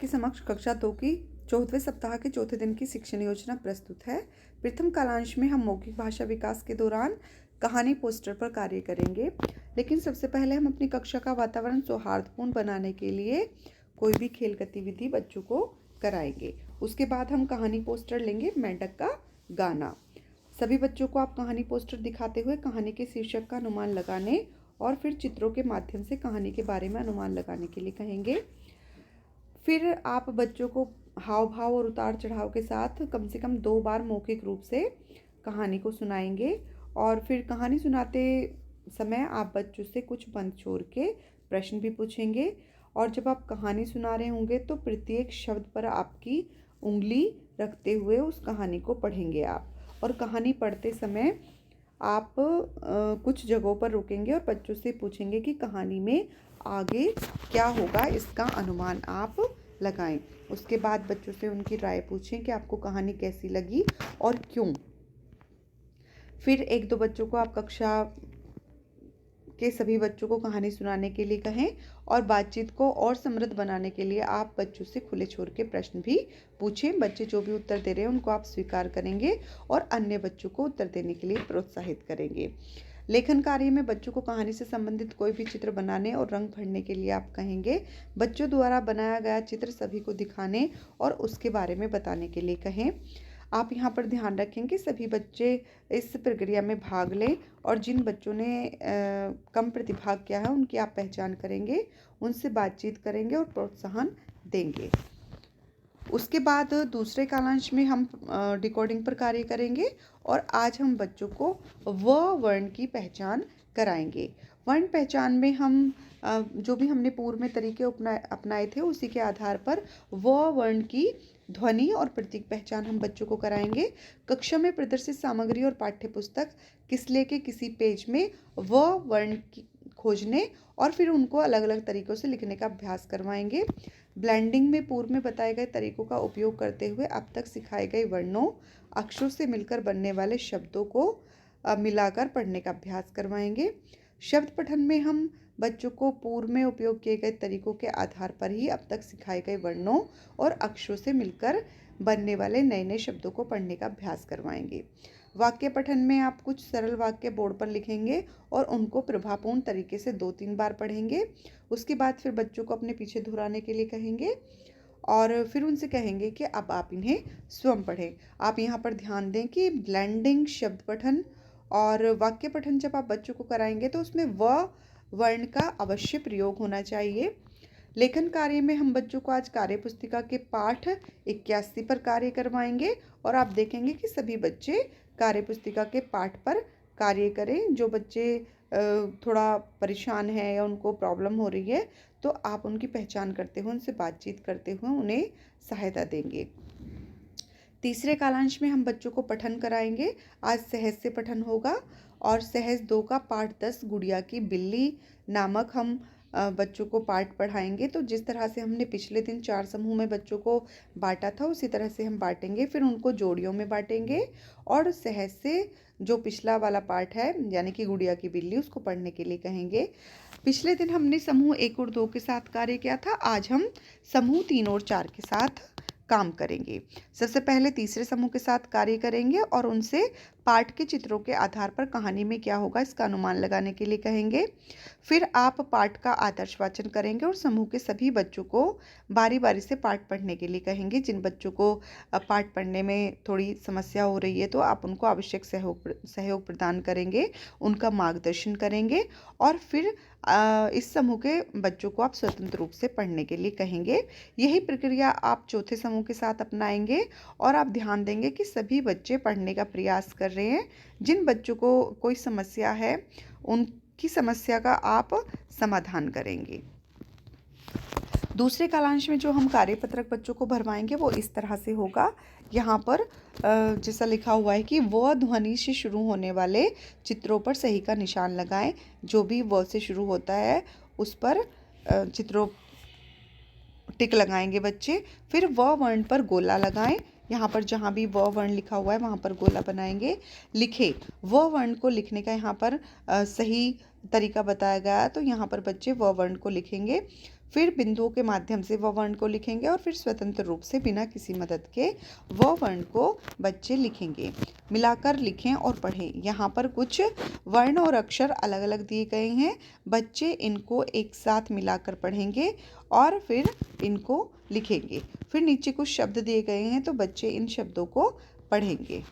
आपके समक्ष कक्षा 2 की चौथे सप्ताह के चौथे दिन की शिक्षण योजना प्रस्तुत है। प्रथम कालांश में हम मौखिक भाषा विकास के दौरान कहानी पोस्टर पर कार्य करेंगे, लेकिन सबसे पहले हम अपनी कक्षा का वातावरण सौहार्दपूर्ण बनाने के लिए कोई भी खेल गतिविधि बच्चों को कराएंगे। उसके बाद हम कहानी पोस्टर लेंगे मेंढक का गाना। सभी बच्चों को आप कहानी पोस्टर दिखाते हुए कहानी के शीर्षक का अनुमान लगाने और फिर चित्रों के माध्यम से कहानी के बारे में अनुमान लगाने के लिए कहेंगे। फिर आप बच्चों को हाव भाव और उतार चढ़ाव के साथ कम से कम 2 बार मौखिक रूप से कहानी को सुनाएंगे और फिर कहानी सुनाते समय आप बच्चों से कुछ बंद छोड़ के प्रश्न भी पूछेंगे। और जब आप कहानी सुना रहे होंगे तो प्रत्येक शब्द पर आपकी उंगली रखते हुए उस कहानी को पढ़ेंगे आप। और कहानी पढ़ते समय आप कुछ जगहों पर रुकेंगे और बच्चों से पूछेंगे कि कहानी में आगे क्या होगा, इसका अनुमान आप लगाएं। उसके बाद बच्चों से उनकी राय पूछें कि आपको कहानी कैसी लगी और क्यों। फिर 1-2 बच्चों को आप कक्षा के सभी बच्चों को कहानी सुनाने के लिए कहें और बातचीत को और समृद्ध बनाने के लिए आप बच्चों से खुले छोर के प्रश्न भी पूछें। बच्चे जो भी उत्तर दे रहे हैं उनको आप स्वीकार करेंगे और अन्य बच्चों को उत्तर देने के लिए प्रोत्साहित करेंगे। लेखन कार्य में बच्चों को कहानी से संबंधित कोई भी चित्र बनाने और रंग भरने के लिए आप कहेंगे। बच्चों द्वारा बनाया गया चित्र सभी को दिखाने और उसके बारे में बताने के लिए कहें। आप यहाँ पर ध्यान रखें कि सभी बच्चे इस प्रक्रिया में भाग लें और जिन बच्चों ने कम प्रतिभाग किया है उनकी आप पहचान करेंगे, उनसे बातचीत करेंगे और प्रोत्साहन देंगे। उसके बाद दूसरे कालांश में हम डिकोडिंग पर कार्य करेंगे और आज हम बच्चों को व वर्ण की पहचान कराएंगे। वर्ण पहचान में हम जो भी हमने पूर्व में तरीके अपनाए थे उसी के आधार पर व वर्ण की ध्वनि और प्रतीक पहचान हम बच्चों को कराएंगे। कक्षा में प्रदर्शित सामग्री और पाठ्य पुस्तक किसले के किसी पेज में व वर्ण खोजने और फिर उनको अलग अलग तरीकों से लिखने का अभ्यास करवाएंगे। ब्लेंडिंग में पूर्व में बताए गए तरीकों का उपयोग करते हुए अब तक सिखाए गए वर्णों अक्षरों से मिलकर बनने वाले शब्दों को मिलाकर पढ़ने का अभ्यास करवाएंगे। शब्द पठन में हम बच्चों को पूर्व में उपयोग किए गए तरीकों के आधार पर ही अब तक सिखाए गए वर्णों और अक्षरों से मिलकर बनने वाले नए नए शब्दों को पढ़ने का अभ्यास करवाएंगे। वाक्य पठन में आप कुछ सरल वाक्य बोर्ड पर लिखेंगे और उनको प्रभावपूर्ण तरीके से 2-3 बार पढ़ेंगे। उसके बाद फिर बच्चों को अपने पीछे दोहराने के लिए कहेंगे और फिर उनसे कहेंगे कि अब आप इन्हें स्वयं पढ़ें। आप यहाँ पर ध्यान दें कि ब्लेंडिंग, शब्द पठन और वाक्य पठन जब आप बच्चों को कराएंगे तो उसमें व वर्ण का अवश्य प्रयोग होना चाहिए। लेखन कार्य में हम बच्चों को आज कार्य पुस्तिका के पाठ 81 पर कार्य करवाएंगे और आप देखेंगे कि सभी बच्चे कार्य पुस्तिका के पाठ पर कार्य करें। जो बच्चे थोड़ा परेशान हैं या उनको प्रॉब्लम हो रही है तो आप उनकी पहचान करते हुए उनसे बातचीत करते हुए उन्हें सहायता देंगे। तीसरे कालांश में हम बच्चों को पठन कराएंगे। आज सहज से पठन होगा और सहज 2 का पाठ 10 गुड़िया की बिल्ली नामक हम बच्चों को पाठ पढ़ाएंगे। तो जिस तरह से हमने पिछले दिन 4 समूह में बच्चों को बांटा था उसी तरह से हम बांटेंगे, फिर उनको जोड़ियों में बांटेंगे और सहज से जो पिछला वाला पाठ है यानी कि गुड़िया की बिल्ली उसको पढ़ने के लिए कहेंगे। पिछले दिन हमने समूह 1 और 2 के साथ कार्य किया था, आज हम समूह 3 और 4 के साथ काम करेंगे। सबसे पहले तीसरे समूह के साथ कार्य करेंगे और उनसे पाठ के चित्रों के आधार पर कहानी में क्या होगा इसका अनुमान लगाने के लिए कहेंगे। फिर आप पाठ का आदर्श वाचन करेंगे और समूह के सभी बच्चों को बारी बारी से पाठ पढ़ने के लिए कहेंगे। जिन बच्चों को पाठ पढ़ने में थोड़ी समस्या हो रही है तो आप उनको आवश्यक सहयोग प्रदान करेंगे, उनका मार्गदर्शन करेंगे और फिर इस समूह के बच्चों को आप स्वतंत्र रूप से पढ़ने के लिए कहेंगे। यही प्रक्रिया आप चौथे समूह के साथ अपनाएंगे और आप ध्यान देंगे कि सभी बच्चे पढ़ने का प्रयास कर रहे हैं। जिन बच्चों को कोई समस्या है उनकी समस्या का आप समाधान करेंगे। दूसरे कालांश में जो हम कार्यपत्रक बच्चों को भरवाएंगे वो इस तरह से होगा। यहाँ पर जैसा लिखा हुआ है कि व ध्वनि से शुरू होने वाले चित्रों पर सही का निशान लगाएं। जो भी व से शुरू होता है उस पर चित्रों टिक लगाएंगे बच्चे। फिर व वर्ण पर गोला लगाएं। यहाँ पर जहाँ भी व वर्ण लिखा हुआ है वहाँ पर गोला बनाएंगे। लिखे व वर्ण को लिखने का यहाँ पर सही तरीका बताया गया है तो यहाँ पर बच्चे व वर्ण को लिखेंगे। फिर बिंदुओं के माध्यम से व वर्ण को लिखेंगे और फिर स्वतंत्र रूप से बिना किसी मदद के व वर्ण को बच्चे लिखेंगे। मिलाकर लिखें और पढ़ें। यहाँ पर कुछ वर्ण और अक्षर अलग अलग दिए गए हैं। बच्चे इनको एक साथ मिलाकर पढ़ेंगे और फिर इनको लिखेंगे। फिर नीचे कुछ शब्द दिए गए हैं तो बच्चे इन शब्दों को पढ़ेंगे।